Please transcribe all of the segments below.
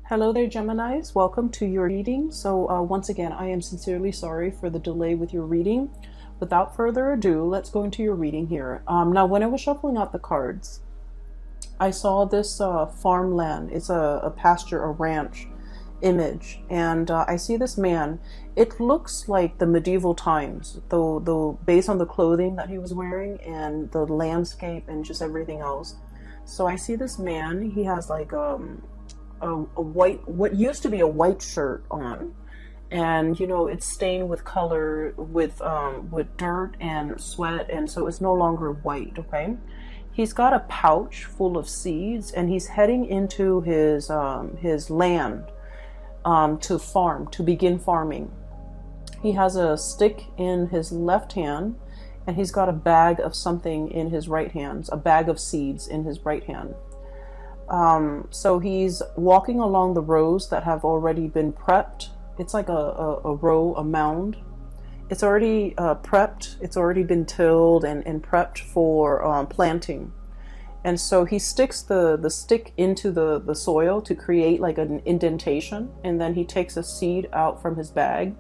Hello there, Geminis. Welcome to your reading. So once again, I am sincerely sorry for the delay with your reading. Without further ado, let's go into your reading here. Now, when I was shuffling out the cards, I saw this farmland. It's a pasture, a ranch image. And I see this man. It looks like the medieval times, though based on the clothing that he was wearing and the landscape and just everything else. So I see this man. He has like a white, what used to be a white shirt on, and it's stained with color, with dirt and sweat, and so it's no longer white. Okay, he's got a pouch full of seeds, and he's heading into his land to begin farming. He has a stick in his left hand, and he's got a bag of something in his right hand, a bag of seeds in his right hand. So he's walking along the rows that have already been prepped. It's like a row, a mound. It's already prepped. It's already been tilled and prepped for planting. And so he sticks the stick into the soil to create like an indentation. And then he takes a seed out from his bag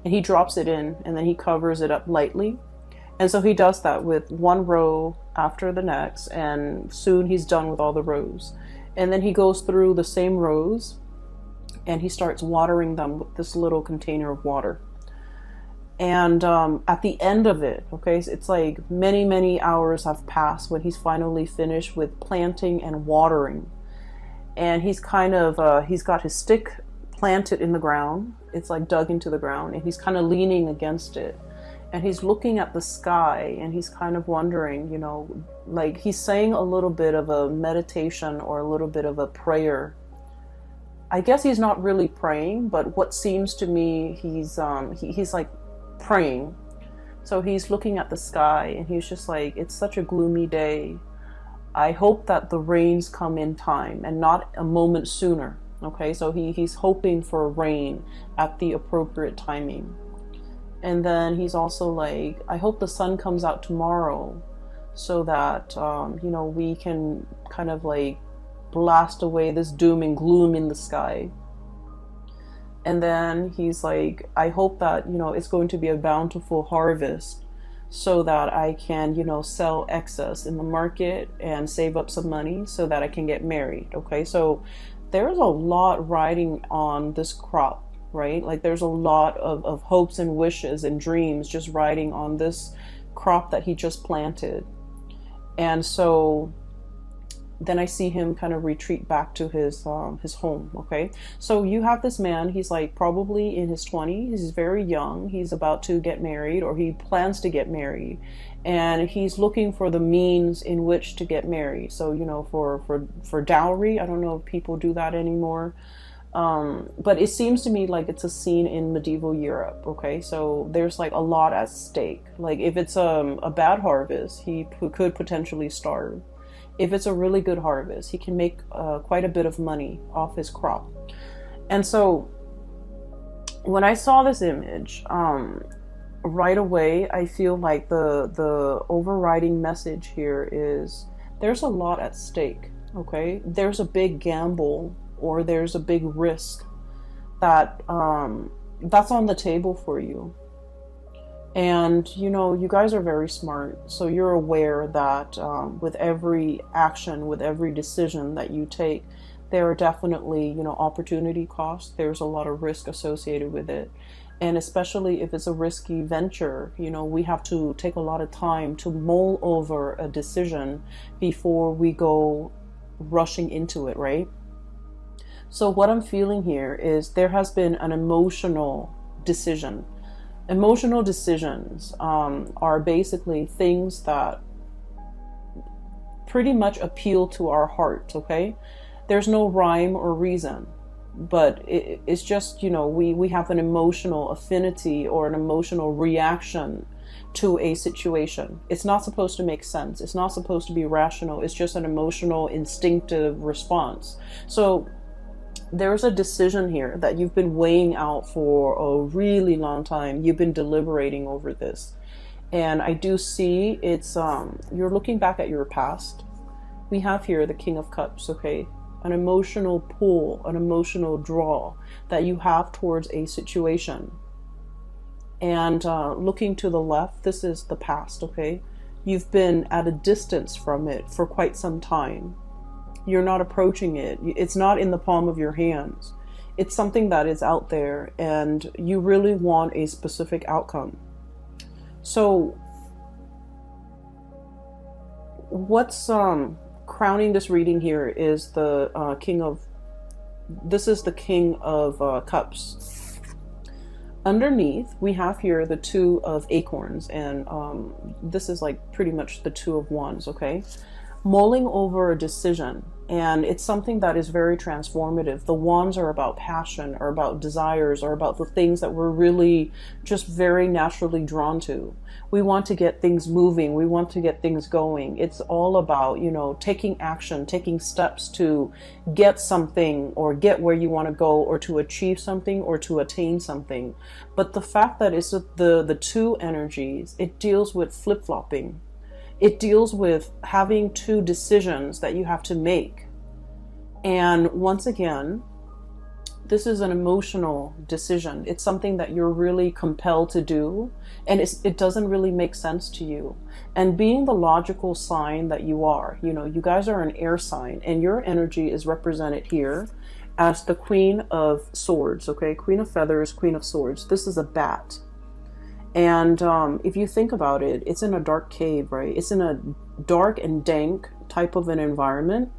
and he drops it in, and then he covers it up lightly. And so he does that with one row after the next, and soon he's done with all the rows. And then he goes through the same rows and he starts watering them with this little container of water. And at the end of it, okay, so it's like many hours have passed when he's finally finished with planting and watering. And he's kind of, he's got his stick planted in the ground. It's like dug into the ground, and he's kind of leaning against it. And he's looking at the sky, and he's kind of wondering, like he's saying a little bit of a meditation or a little bit of a prayer. I guess he's not really praying, but what seems to me, he's like praying. So he's looking at the sky, and he's just like, it's such a gloomy day. I hope that the rains come in time and not a moment sooner. Okay, so he's hoping for rain at the appropriate timing. And then he's also like, I hope the sun comes out tomorrow so that, we can kind of like blast away this doom and gloom in the sky. And then he's like, I hope that, it's going to be a bountiful harvest so that I can, sell excess in the market and save up some money so that I can get married. Okay, so there's a lot riding on this crop. Right? Like there's a lot of hopes and wishes and dreams just riding on this crop that he just planted. And so then I see him kind of retreat back to his home. Okay, so you have this man. He's like probably in his 20s. He's very young. He's about to get married, or he plans to get married, and he's looking for the means in which to get married. So for dowry. I don't know if people do that anymore. But it seems to me like it's a scene in medieval Europe. Okay, so there's like a lot at stake. Like if it's a bad harvest, he could potentially starve. If it's a really good harvest, he can make quite a bit of money off his crop. And so when I saw this image, right away I feel like the overriding message here is there's a lot at stake. Okay, there's a big gamble, or there's a big risk that that's on the table for you. And you guys are very smart, so you're aware that with every action, with every decision that you take, there are definitely opportunity costs. There's a lot of risk associated with it, and especially if it's a risky venture, we have to take a lot of time to mull over a decision before we go rushing into it, right? So what I'm feeling here is there has been an emotional decision. Emotional decisions are basically things that pretty much appeal to our heart, okay? There's no rhyme or reason, but it's just, we have an emotional affinity or an emotional reaction to a situation. It's not supposed to make sense. It's not supposed to be rational. It's just an emotional, instinctive response. So there's a decision here that you've been weighing out for a really long time. You've been deliberating over this. And I do see it's, you're looking back at your past. We have here the King of Cups, okay? an emotional pull, an emotional draw that you have towards a situation. And looking to the left, this is the past, okay? You've been at a distance from it for quite some time. You're not approaching it. It's not in the palm of your hands. It's something that is out there, and you really want a specific outcome. So what's crowning this reading here is the this is the King of Cups. Underneath, we have here the Two of Acorns, and this is like pretty much the Two of Wands, okay? Mulling over a decision, and it's something that is very transformative. The wands are about passion, or about desires, or about the things that we're really just very naturally drawn to. We want to get things moving. We want to get things going. It's all about, you know, taking action, taking steps to get something, or get where you want to go, or to achieve something, or to attain something. But the fact that it's the two energies, it deals with flip-flopping. It deals with having two decisions that you have to make. And once again, this is an emotional decision. It's something that you're really compelled to do, and it doesn't really make sense to you. And being the logical sign that you are, you know, you guys are an air sign, and your energy is represented here as the Queen of Swords, okay? Queen of Feathers, Queen of Swords. This is a bat. And if you think about it, it's in a dark cave, right? It's in a dark and dank type of an environment.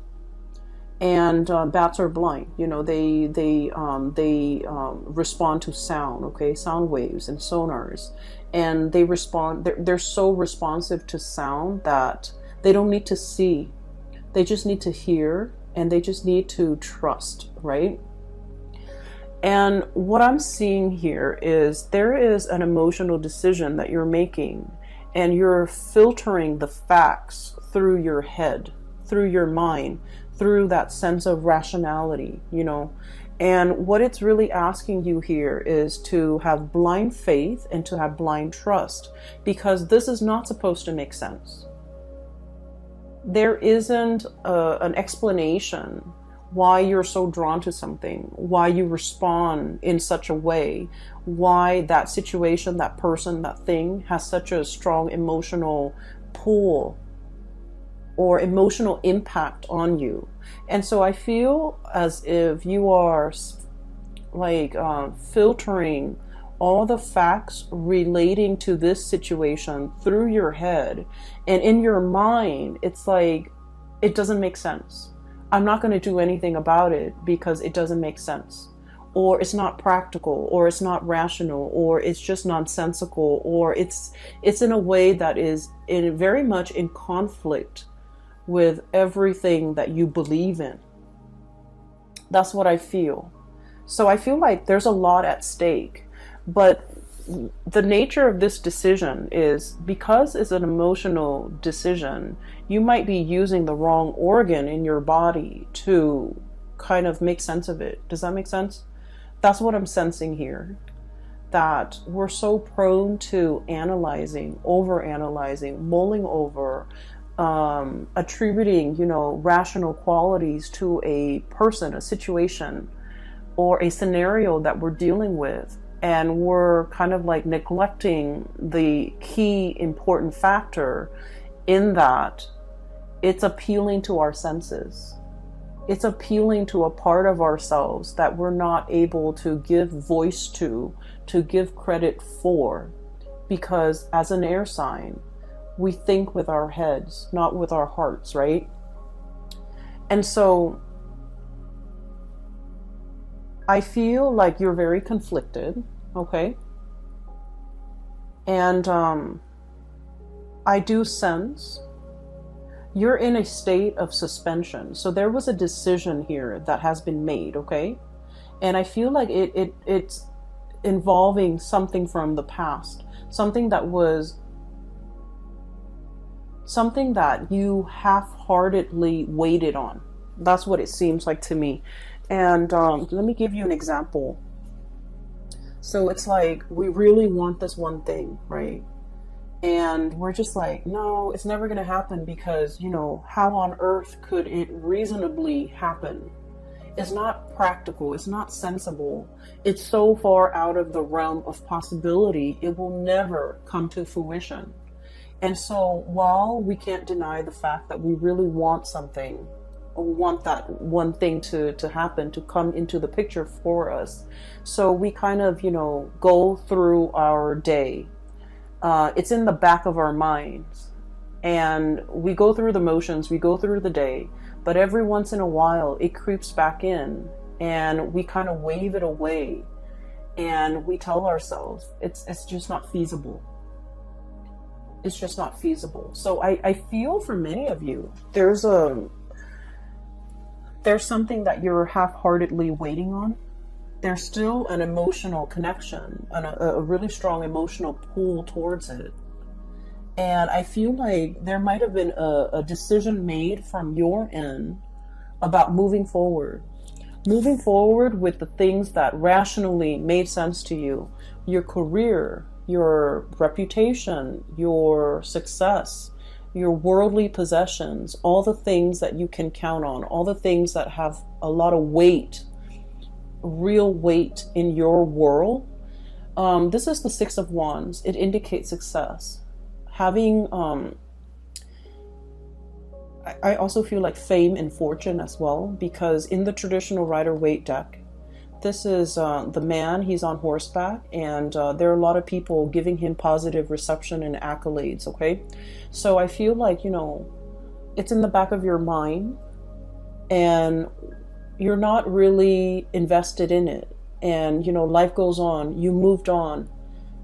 And bats are blind. You know, they respond to sound, okay? Sound waves and sonars. And they respond, they're so responsive to sound that they don't need to see. They just need to hear, and they just need to trust, right? And what I'm seeing here is there is an emotional decision that you're making, and you're filtering the facts through your head, through your mind, through that sense of rationality, you know. And what it's really asking you here is to have blind faith and to have blind trust, because this is not supposed to make sense. There isn't an explanation why you're so drawn to something, why you respond in such a way, why that situation, that person, that thing has such a strong emotional pull or emotional impact on you. And so I feel as if you are like filtering all the facts relating to this situation through your head, and in your mind it's like, it doesn't make sense. I'm not going to do anything about it because it doesn't make sense, or it's not practical, or it's not rational, or it's just nonsensical, or it's in a way that is very much in conflict with everything that you believe in. That's what I feel. So I feel like there's a lot at stake, but the nature of this decision is, because it's an emotional decision, you might be using the wrong organ in your body to kind of make sense of it. Does that make sense? That's what I'm sensing here. That we're so prone to analyzing, overanalyzing, mulling over, attributing, you know, rational qualities to a person, a situation, or a scenario that we're dealing with. And we're kind of like neglecting the key important factor in that it's appealing to our senses. It's appealing to a part of ourselves that we're not able to give voice to give credit for. Because as an air sign, we think with our heads, not with our hearts, right? And so I feel like you're very conflicted, okay? And I do sense you're in a state of suspension. So there was a decision here that has been made, okay? And I feel like it's involving something from the past, something that you half-heartedly waited on. That's what it seems like to me. And let me give you an example. So it's like, we really want this one thing, right? And we're just like, no, it's never going to happen because, you know, how on earth could it reasonably happen? It's not practical. It's not sensible. It's so far out of the realm of possibility, it will never come to fruition. And so while we can't deny the fact that we really want something, or want that one thing to happen, to come into the picture for us, so we kind of, you know, go through our day. It's in the back of our minds. And we go through the motions, we go through the day, but every once in a while it creeps back in and we kind of wave it away. And we tell ourselves it's just not feasible. It's just not feasible. So I feel for many of you, there's something that you're half-heartedly waiting on. There's still an emotional connection and a really strong emotional pull towards it. And I feel like there might have been a decision made from your end about moving forward. Moving forward with the things that rationally made sense to you. Your career, your reputation, your success, your worldly possessions, all the things that you can count on, all the things that have a lot of weight, real weight in your world. This is the Six of Wands. It indicates success. Having, I also feel like fame and fortune as well, because in the traditional Rider-Waite deck, this is the man, he's on horseback, and there are a lot of people giving him positive reception and accolades, okay? So I feel like, you know, it's in the back of your mind, and you're not really invested in it. And, you know, life goes on, you moved on,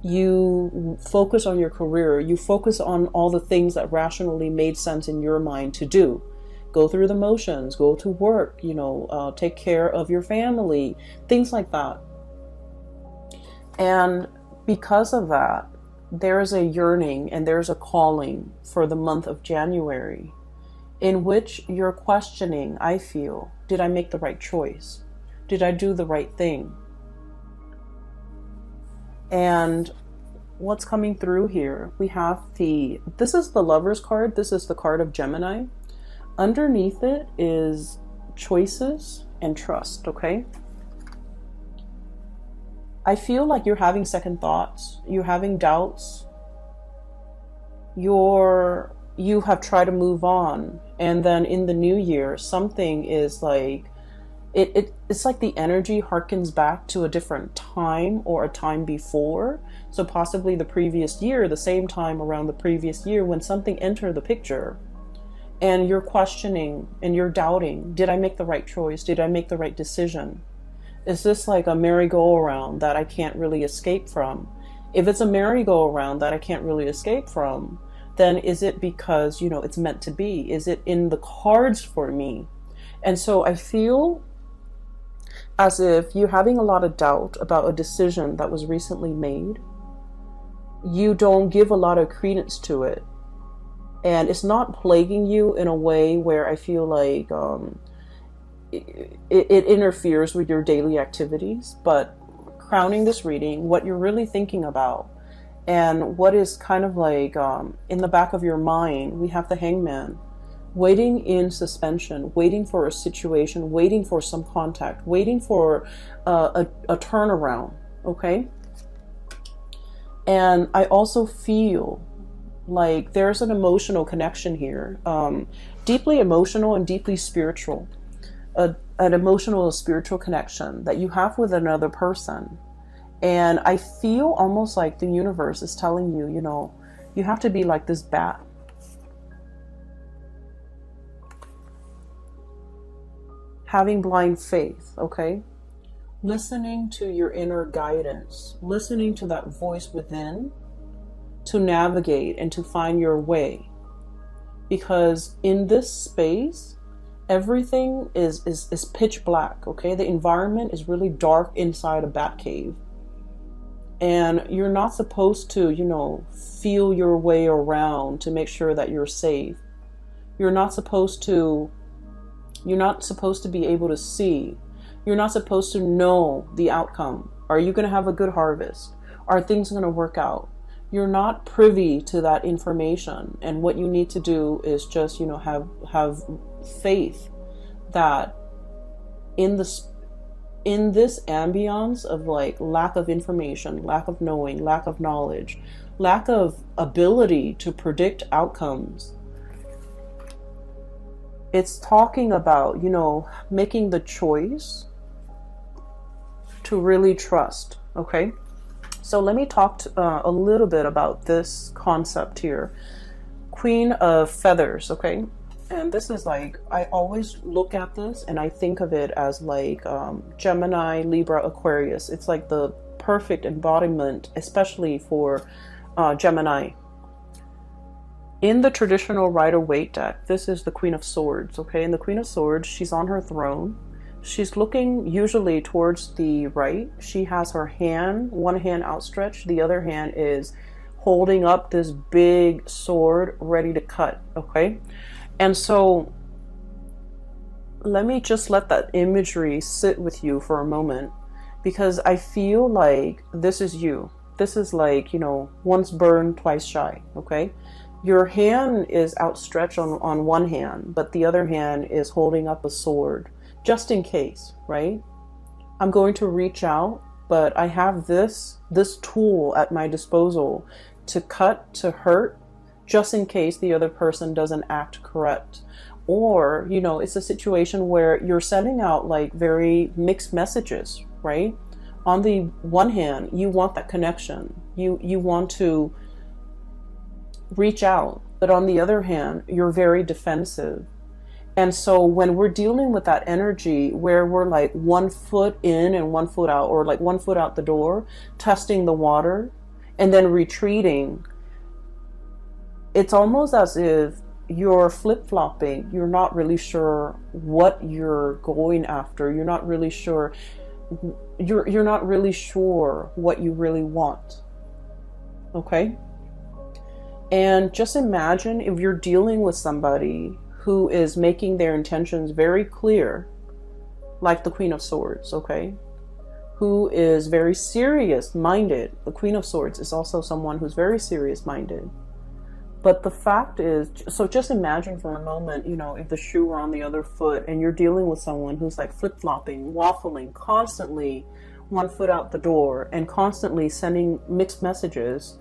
you focus on your career, you focus on all the things that rationally made sense in your mind to do. Go through the motions, go to work, you know, take care of your family, things like that. And because of that, there is a yearning and there's a calling for the month of January, in which you're questioning, I feel, did I make the right choice? Did I do the right thing? And what's coming through here, we have this is the Lover's card, this is the card of Gemini. Underneath it is choices and trust, okay? I feel like you're having second thoughts, you're having doubts, you have tried to move on, and then in the new year, something is like, it's like the energy harkens back to a different time or a time before. So possibly the previous year, the same time around the previous year when something entered the picture. And you're questioning and you're doubting, did I make the right choice? Did I make the right decision? Is this like a merry-go-round that I can't really escape from? If it's a merry-go-round that I can't really escape from, then is it because, you know, it's meant to be? Is it in the cards for me? And so I feel as if you're having a lot of doubt about a decision that was recently made. You don't give a lot of credence to it. And it's not plaguing you in a way where I feel like it interferes with your daily activities. But crowning this reading, what you're really thinking about and what is kind of like in the back of your mind, we have the Hangman. Waiting in suspension, waiting for a situation, waiting for some contact, waiting for a turnaround, okay? And I also feel like there's an emotional connection here, deeply emotional and deeply spiritual, an emotional and spiritual connection that you have with another person. And I feel almost like the universe is telling you, you know, you have to be like this bat. Having blind faith, okay? Listening to your inner guidance, listening to that voice within to navigate and to find your way. Because in this space, everything is pitch black, okay? The environment is really dark inside a bat cave. And you're not supposed to, you know, feel your way around to make sure that you're safe. You're not supposed to be able to see. You're not supposed to know the outcome. Are you going to have a good harvest? Are things going to work out? you're not privy to that information. And what you need to do is just, you know, have faith that in this ambience of like lack of information, lack of knowing, lack of knowledge, lack of ability to predict outcomes, it's talking about, you know, making the choice to really trust. Okay, so let me talk a little bit about this concept here. Queen of Feathers. Okay, and this is like, I always look at this and I think of it as like Gemini, Libra, Aquarius. It's like the perfect embodiment, especially for Gemini. In the traditional Rider-Waite deck, this is the Queen of Swords, okay? And the Queen of Swords, she's on her throne. She's looking usually towards the right. She has her hand, one hand outstretched. The other hand is holding up this big sword ready to cut, okay? And so let me just let that imagery sit with you for a moment, because I feel like this is you. This is like, you know, once burned, twice shy, okay? Your hand is outstretched on one hand, but the other hand is holding up a sword, just in case, right? I'm going to reach out, but I have this tool at my disposal to cut, to hurt, just in case the other person doesn't act correct. Or, you know, it's a situation where you're sending out like very mixed messages, right? On the one hand, you want that connection. You want to reach out, but on the other hand, you're very defensive. And so when we're dealing with that energy where we're like 1 foot in and 1 foot out, or like 1 foot out the door, testing the water and then retreating, it's almost as if you're flip-flopping. You're not really sure what you're going after. You're not really sure. You're not really sure what you really want. Okay? And just imagine if you're dealing with somebody who is making their intentions very clear, like the Queen of Swords, okay? Who is very serious-minded. The Queen of Swords is also someone who's very serious-minded. But the fact is, so just imagine for a moment, you know, if the shoe were on the other foot and you're dealing with someone who's like flip-flopping, waffling, constantly 1 foot out the door and constantly sending mixed messages.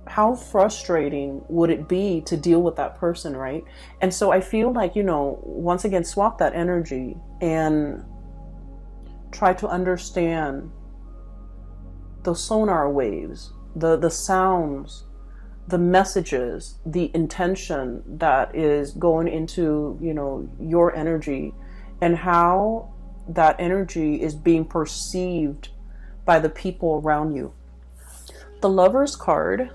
How frustrating would it be to deal with that person, right? And so I feel like, you know, once again, swap that energy and try to understand the sonar waves, the sounds, the messages, the intention that is going into, you know, your energy, and how that energy is being perceived by the people around you. The Lover's card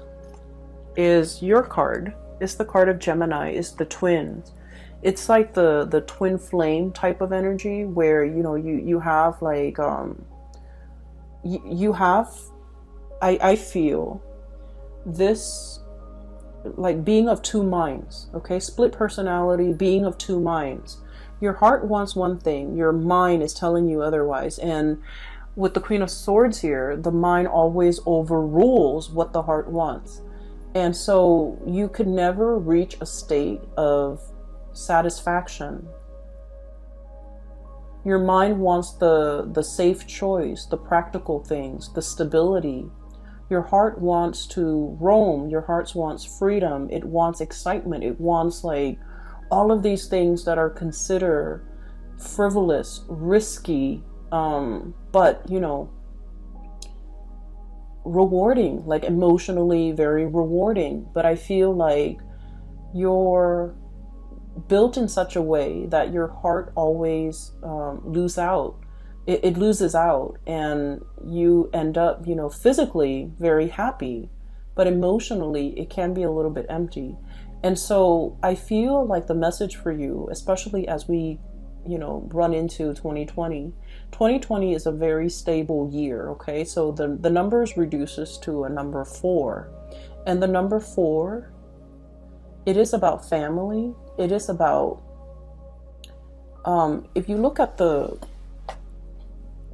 is your card. It's the card of Gemini. It's the twins. It's like the twin flame type of energy where, you know, you have like you have, I feel this like being of two minds, okay? Split personality, being of two minds. Your heart wants one thing, your mind is telling you otherwise. And with the Queen of Swords here, the mind always overrules what the heart wants. And so you could never reach a state of satisfaction. Your mind wants the safe choice, the practical things, the stability. Your heart wants to roam. Your heart wants freedom. It wants excitement. It wants like all of these things that are considered frivolous, risky, but, you know, rewarding, like emotionally very rewarding. But I feel like you're built in such a way that your heart always loses out. It loses out, and you end up, you know, physically very happy, but emotionally it can be a little bit empty. And so I feel like the message for you, especially as we, you know, run into 2020 is a very stable year, okay? So the numbers reduces to a number 4. And the number 4, it is about family. It is about, if you look at the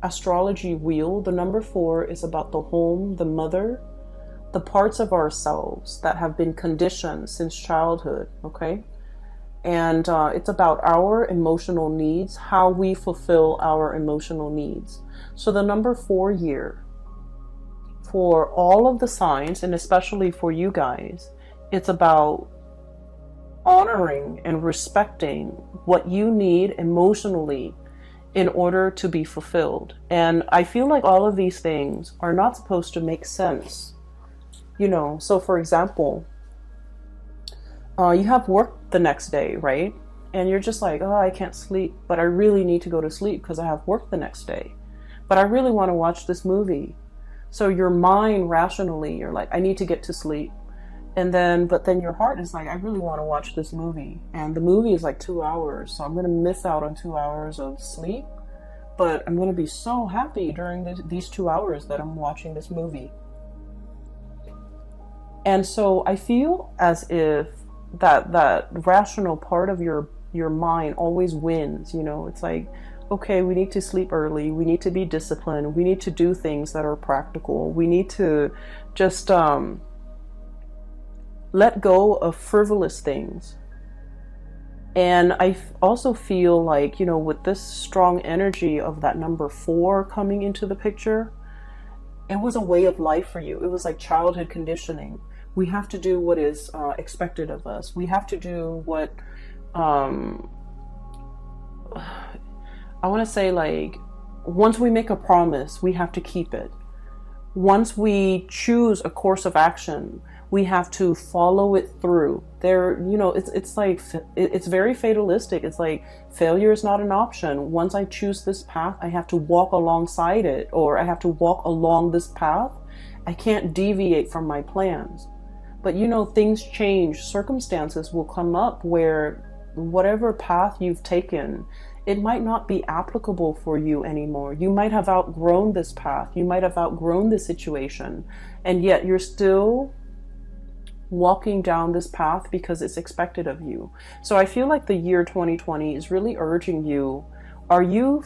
astrology wheel, the number 4 is about the home, the mother, the parts of ourselves that have been conditioned since childhood, okay? And it's about our emotional needs, how we fulfill our emotional needs. So the number 4 year, for all of the signs, and especially for you guys, it's about honoring and respecting what you need emotionally in order to be fulfilled. And I feel like all of these things are not supposed to make sense. You know, so for example, you have work the next day, right? And you're just like, oh, I can't sleep, but I really need to go to sleep because I have work the next day. But I really want to watch this movie. So your mind rationally, you're like, I need to get to sleep. But then your heart is like, I really want to watch this movie. And the movie is like 2 hours. So I'm going to miss out on 2 hours of sleep. But I'm going to be so happy during these 2 hours that I'm watching this movie. And so I feel as if that rational part of your mind always wins. You know, it's like, okay, we need to sleep early. We need to be disciplined. We need to do things that are practical. We need to just let go of frivolous things. And I also feel like, you know, with this strong energy of that number 4 coming into the picture, it was a way of life for you. It was like childhood conditioning. We have to do what is expected of us. We have to do what, I want to say, like, once we make a promise, we have to keep it. Once we choose a course of action, we have to follow it through. There, you know, it's like, it's very fatalistic. It's like, failure is not an option. Once I choose this path, I have to walk alongside it, or I have to walk along this path. I can't deviate from my plans. But you know, things change. Circumstances will come up where whatever path you've taken, it might not be applicable for you anymore. You might have outgrown this path. You might have outgrown this situation. And yet you're still walking down this path because it's expected of you. So I feel like the year 2020 is really urging you. Are you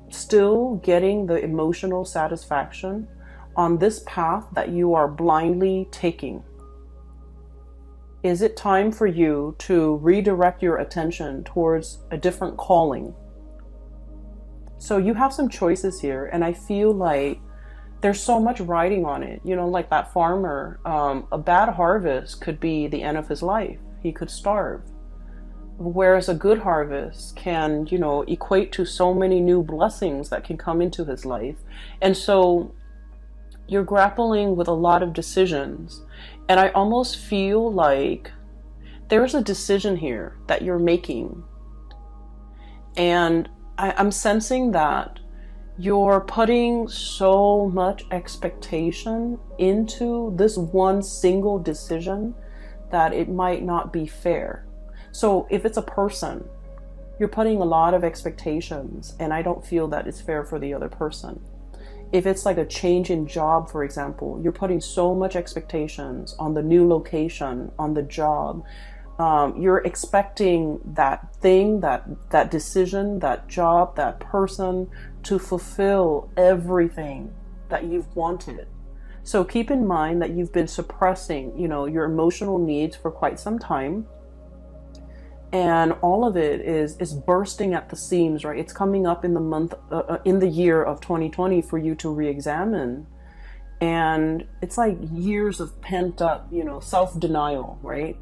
still getting the emotional satisfaction on this path that you are blindly taking? Is it time for you to redirect your attention towards a different calling? So you have some choices here, and I feel like there's so much riding on it. You know, like that farmer, a bad harvest could be the end of his life. He could starve. Whereas a good harvest can, you know, equate to so many new blessings that can come into his life. And so you're grappling with a lot of decisions. And I almost feel like there's a decision here that you're making. And I'm sensing that you're putting so much expectation into this one single decision that it might not be fair. So if it's a person, you're putting a lot of expectations, and I don't feel that it's fair for the other person. If it's like a change in job, for example, you're putting so much expectations on the new location, on the job. You're expecting that thing, that decision, that job, that person to fulfill everything that you've wanted. So keep in mind that you've been suppressing, you know, your emotional needs for quite some time. And all of it is bursting at the seams, right? It's coming up in the year of 2020 for you to re-examine. And it's like years of pent up, you know, self-denial, right?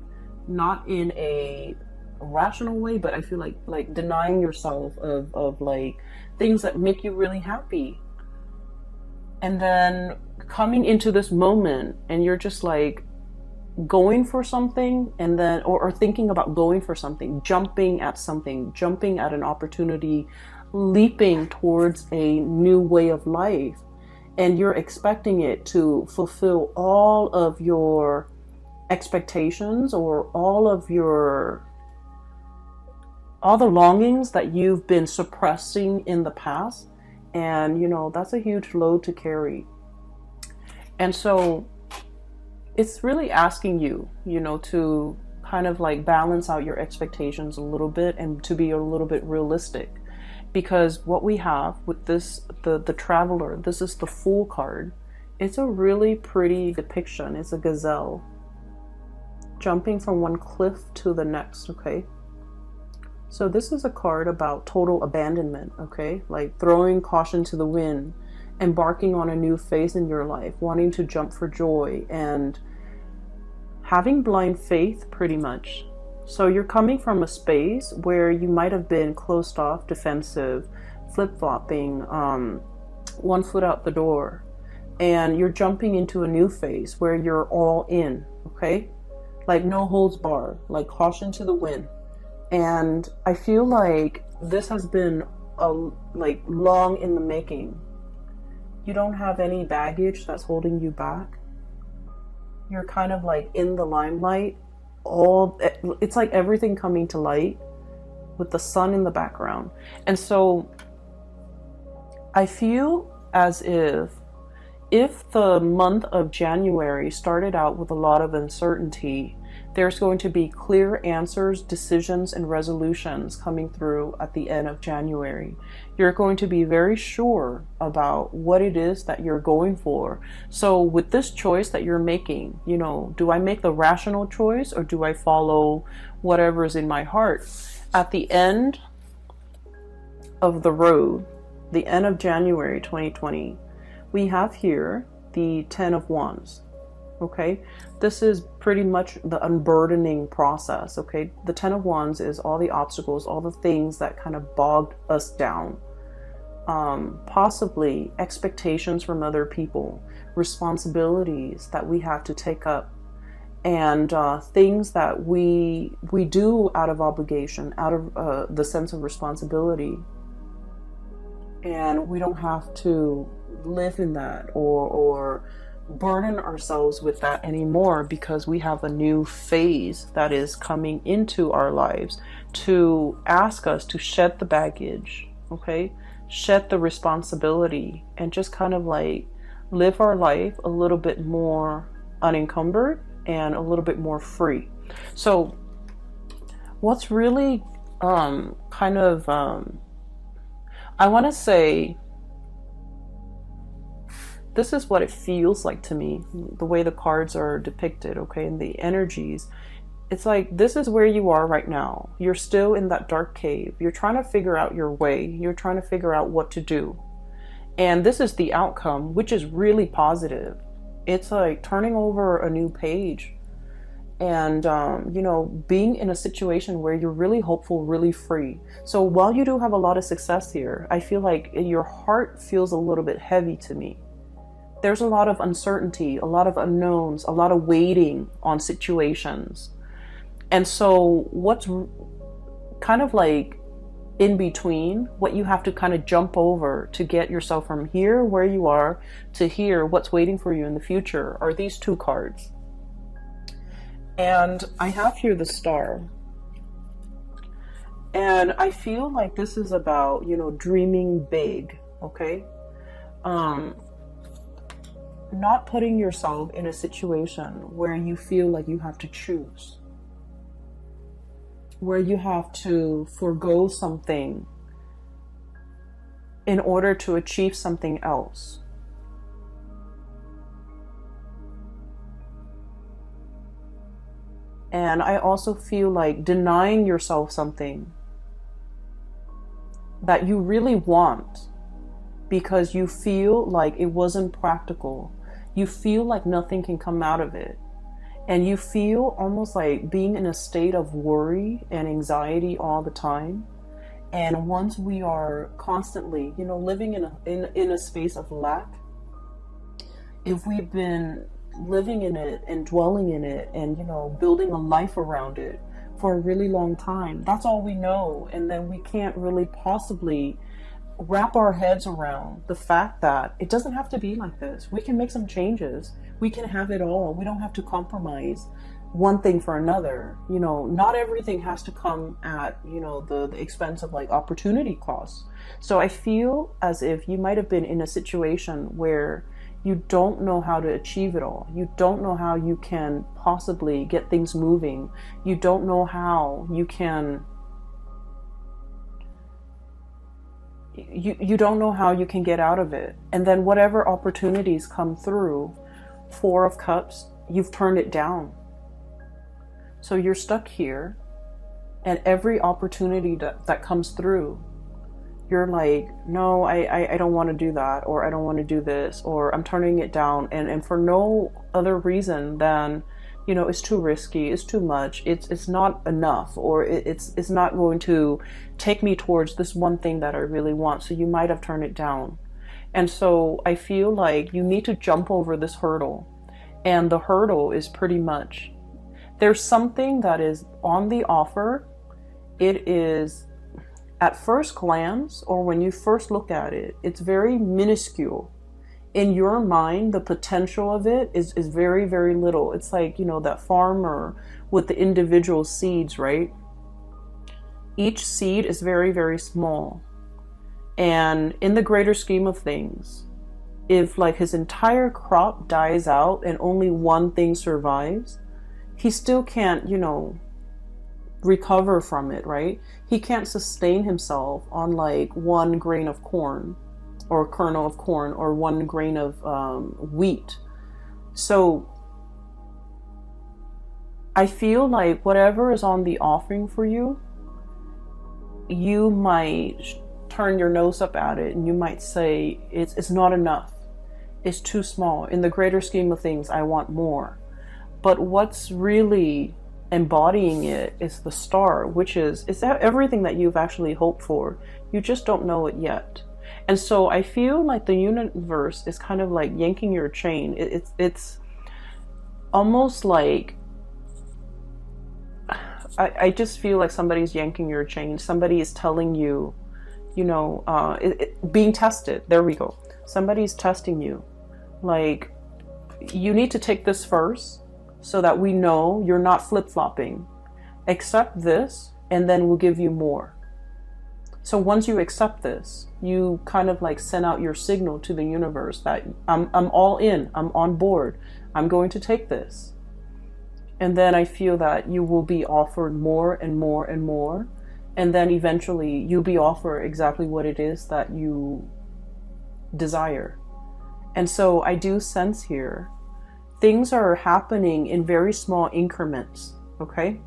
Not in a rational way, but I feel like denying yourself of like things that make you really happy. And then coming into this moment and you're just like, going for something, and then or thinking about going for something, jumping at an opportunity, leaping towards a new way of life, and you're expecting it to fulfill all of your expectations or all the longings that you've been suppressing in the past. And you know, that's a huge load to carry. And so it's really asking you, you know, to kind of like balance out your expectations a little bit and to be a little bit realistic. Because what we have with this, the Traveler, this is the Fool card. It's a really pretty depiction. It's a gazelle jumping from one cliff to the next, okay? So this is a card about total abandonment, okay? Like throwing caution to the wind, embarking on a new phase in your life, wanting to jump for joy, and having blind faith, pretty much. So you're coming from a space where you might have been closed off, defensive, flip-flopping, one foot out the door, and you're jumping into a new phase where you're all in, okay? Like no holds barred, like caution to the wind. And I feel like this has been like long in the making. You don't have any baggage that's holding you back. You're kind of like in the limelight. It's like everything coming to light with the sun in the background. And so I feel as if the month of January started out with a lot of uncertainty, there's going to be clear answers, decisions, and resolutions coming through at the end of January. You're going to be very sure about what it is that you're going for. So with this choice that you're making, you know, do I make the rational choice or do I follow whatever is in my heart? At the end of the road, the end of January 2020, we have here the 10 of Wands. Okay, this is pretty much the unburdening process. Okay, the 10 of Wands is all the obstacles, all the things that kind of bogged us down. Possibly expectations from other people, responsibilities that we have to take up, and things that we do out of obligation, out of the sense of responsibility, and we don't have to live in that or burden ourselves with that anymore, because we have a new phase that is coming into our lives to ask us to shed the baggage, okay, shed the responsibility, and just kind of like live our life a little bit more unencumbered and a little bit more free. So what's really kind of I want to say, this is what it feels like to me, the way the cards are depicted, okay, and the energies. It's like, this is where you are right now. You're still in that dark cave. You're trying to figure out your way. You're trying to figure out what to do. And this is the outcome, which is really positive. It's like turning over a new page and, you know, being in a situation where you're really hopeful, really free. So while you do have a lot of success here, I feel like your heart feels a little bit heavy to me. There's a lot of uncertainty, a lot of unknowns, a lot of waiting on situations. And so what's kind of like in between, what you have to kind of jump over to get yourself from here where you are to here, what's waiting for you in the future, are these two cards. And I have here the Star. And I feel like this is about, you know, dreaming big, okay? Not putting yourself in a situation where you feel like you have to choose, where you have to forego something in order to achieve something else. And I also feel like denying yourself something that you really want because you feel like it wasn't practical. You feel like nothing can come out of it. And you feel almost like being in a state of worry and anxiety all the time. And once we are constantly, you know, living in a space of lack, if we've been living in it and dwelling in it and, you know, building a life around it for a really long time, that's all we know. And then we can't really possibly wrap our heads around the fact that it doesn't have to be like this. We can make some changes. We can have it all. We don't have to compromise one thing for another. You know, not everything has to come at, you know, the expense of like opportunity costs. So I feel as if you might have been in a situation where you don't know how to achieve it all. You don't know how you can possibly get things moving. You don't know how you can you don't know how you can get out of it. And then whatever opportunities come through, Four of Cups, you've turned it down. So you're stuck here, and every opportunity that comes through, you're like, no, I don't want to do that, or I don't want to do this, or I'm turning it down, and for no other reason than, you know, it's too risky, it's too much, it's not enough, or it's not going to take me towards this one thing that I really want. So you might have turned it down. And so I feel like you need to jump over this hurdle. And the hurdle is pretty much, there's something that is on the offer. It is, at first glance, or when you first look at it, it's very minuscule. In your mind, the potential of it is very, very little. It's like, you know, that farmer with the individual seeds, right? Each seed is very, very small. And in the greater scheme of things, if like his entire crop dies out and only one thing survives, he still can't, you know, recover from it, right? He can't sustain himself on like one grain of corn or kernel of corn or one grain of wheat. So I feel like whatever is on the offering for you, you might turn your nose up at it and you might say it's not enough. It's too small. In the greater scheme of things, I want more. But what's really embodying it is the star, which is everything that you've actually hoped for. You just don't know it yet. And so I feel like the universe is kind of like yanking your chain. It's almost like, I just feel like somebody's yanking your chain. Somebody is telling you, you know, being tested. There we go. Somebody's testing you. Like, you need to take this first so that we know you're not flip-flopping. Accept this, and then we'll give you more. So once you accept this, you kind of like send out your signal to the universe that I'm all in, I'm on board, I'm going to take this. And then I feel that you will be offered more and more and more. And then eventually you'll be offered exactly what it is that you desire. And so I do sense here, things are happening in very small increments, okay?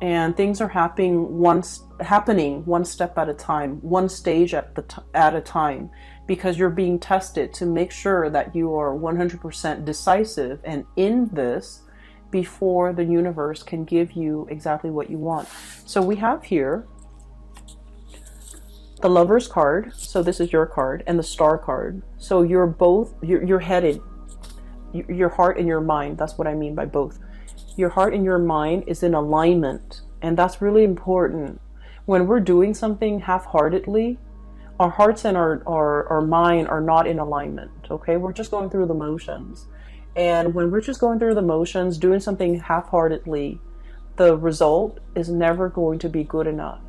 And things are happening one step at a time, one stage at a time, because you're being tested to make sure that you are 100% decisive and in this before the universe can give you exactly what you want. So we have here the Lover's card, so this is your card, and the Star card. So you're both, you're headed, your heart and your mind, that's what I mean by both. Your heart and your mind is in alignment, and that's really important. When we're doing something half-heartedly, our hearts and our mind are not in alignment, okay? We're just going through the motions. And when we're just going through the motions, doing something half-heartedly, the result is never going to be good enough.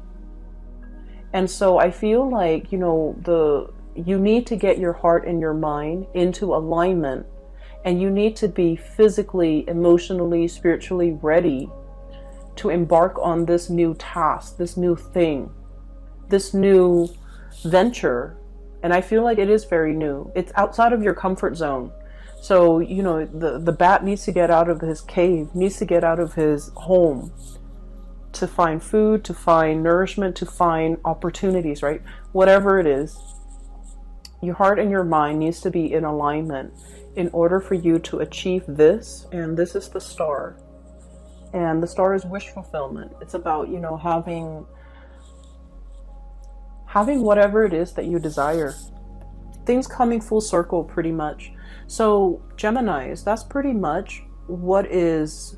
And so I feel like, you know, you need to get your heart and your mind into alignment, and you need to be physically, emotionally, spiritually ready to embark on this new task, this new thing, this new venture. And I feel like it is very new. It's outside of your comfort zone. So, you know, the bat needs to get out of his cave, needs to get out of his home to find food, to find nourishment, to find opportunities, right? Whatever it is, your heart and your mind needs to be in alignment in order for you to achieve this. And this is the Star. And the Star is wish fulfillment. It's about, you know, having whatever it is that you desire. Things coming full circle pretty much. So Geminis, that's pretty much what is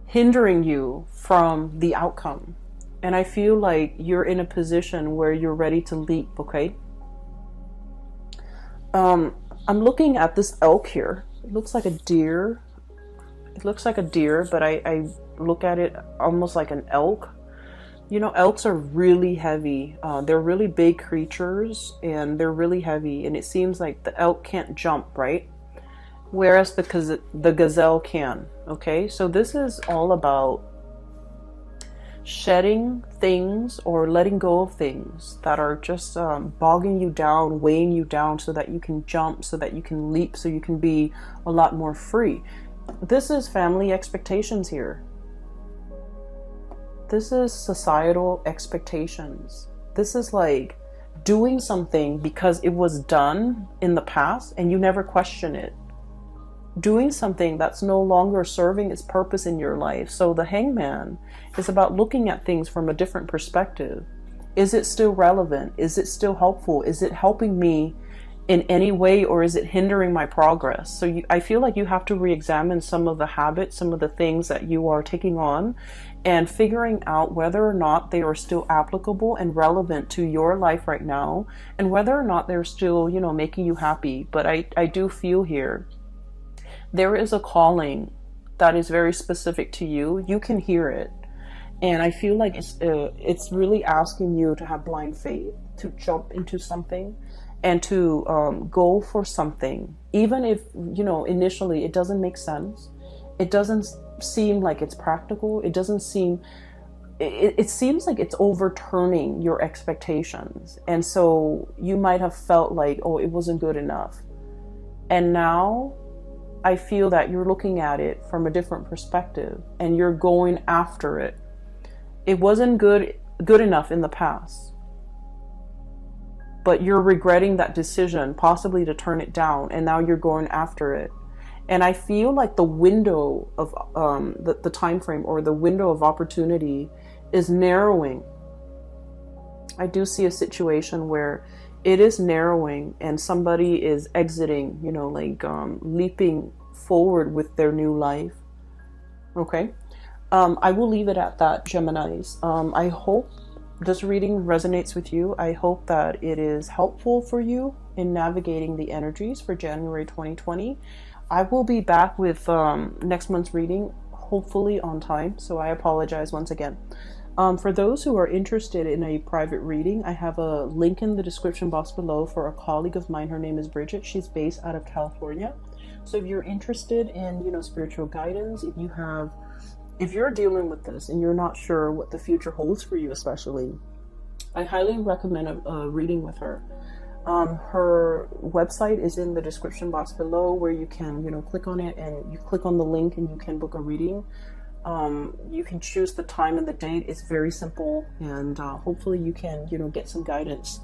hindering you from the outcome. And I feel like you're in a position where you're ready to leap, okay? I'm looking at this elk here. It looks like a deer. It looks like a deer, but I look at it almost like an elk. You know, elks are really heavy. They're really big creatures, and they're really heavy. And it seems like the elk can't jump, right? Whereas the gazelle can, okay? So this is all about shedding things or letting go of things that are just bogging you down, weighing you down, so that you can jump, so that you can leap, so you can be a lot more free. This is family expectations here. This is societal expectations. This is like doing something because it was done in the past and you never question it. Doing something that's no longer serving its purpose in your life. So the Hangman is about looking at things from a different perspective. Is it still relevant? Is it still helpful? Is it helping me in any way, or is it hindering my progress? So I feel like you have to re-examine some of the habits, some of the things that you are taking on, and figuring out whether or not they are still applicable and relevant to your life right now, and whether or not they're still, you know, making you happy. But I do feel here there is a calling that is very specific to you. You can hear it. And I feel like it's really asking you to have blind faith, to jump into something and to go for something. Even if, you know, initially it doesn't make sense. It doesn't seem like it's practical. It doesn't seem, it seems like it's overturning your expectations. And so you might have felt like, oh, it wasn't good enough. And now I feel that you're looking at it from a different perspective and you're going after it. It wasn't good enough in the past, but you're regretting that decision, possibly to turn it down, and now you're going after it. And I feel like the window of the time frame, or the window of opportunity, is narrowing. I do see a situation where it is narrowing and somebody is exiting, you know, like leaping forward with their new life. Okay. I will leave it at that, Geminis. I hope this reading resonates with you. I hope that it is helpful for you in navigating the energies for January 2020. I will be back with next month's reading, hopefully on time. So I apologize once again. For those who are interested in a private reading, I have a link in the description box below for a colleague of mine. Her name is Bridget. She's based out of California. So if you're interested in, you know, spiritual guidance, if you're dealing with this and you're not sure what the future holds for you, especially, I highly recommend a reading with her. Her website is in the description box below, where you can, you know, click on it and you click on the link and you can book a reading. You can choose the time and the date. It's very simple, and hopefully you can, you know, get some guidance.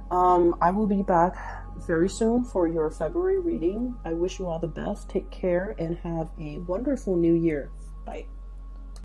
I will be back very soon for your February reading. I wish you all the best. Take care and have a wonderful new year. Bye.